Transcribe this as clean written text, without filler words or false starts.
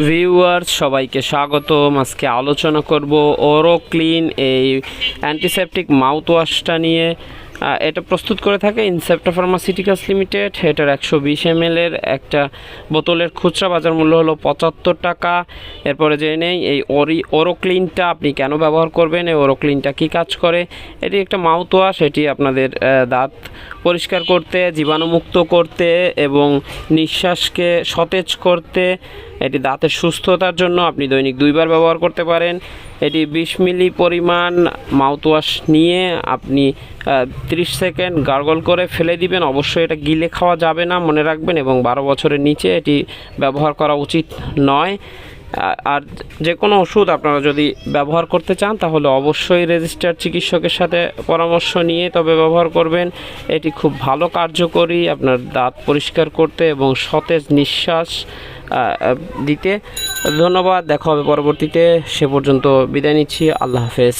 Viewers সবাইকে স্বাগতম। আজকে আলোচনা করব ওরোক্লিন এই অ্যান্টিসেপটিক মাউথ ওয়াশটা নিয়ে। এটা প্রস্তুত করে থাকে ইনসেপ্টা ফার্মাসিউটিক্যালস লিমিটেড। এটার 120 ml এর একটা বোতলের খুচরা বাজার মূল্য হলো 75 টাকা। এরপরে জেনে নেই এই ওরোক্লিনটা আপনি কেন ব্যবহার করবেন, এই ওরোক্লিনটা কী কাজ করে। এটি একটা মাউথ ওয়াশ, এটি আপনাদের দাঁত পরিষ্কার করতে, জীবাণুমুক্ত করতে এবং নিঃশ্বাসকে সতেজ করতে, এটি দাঁতের সুস্থতার জন্য আপনি দৈনিক 2 বার ব্যবহার করতে পারেন। এটি 20 মিলি পরিমাণ মাউথওয়াশ নিয়ে আপনি 30 সেকেন্ড গার্গল করে ফেলে দিবেন। অবশ্যই এটা গিলে খাওয়া যাবে না, মনে রাখবেন, এবং 12 বছরের নিচে এটি ব্যবহার করা উচিত নয়। আর যে কোনো ওষুধ আপনারা যদি ব্যবহার করতে চান তাহলে অবশ্যই রেজিস্টার্ড চিকিৎসকের সাথে পরামর্শ নিয়ে তবে ব্যবহার করবেন। এটি খুব ভালো কার্যকরী আপনার দাঁত পরিষ্কার করতে এবং সতেজ নিঃশ্বাস দিতে। ধন্যবাদ, দেখা হবে পরবর্তীতে। সে পর্যন্ত বিদায় নিচ্ছি। আল্লাহ হাফেজ।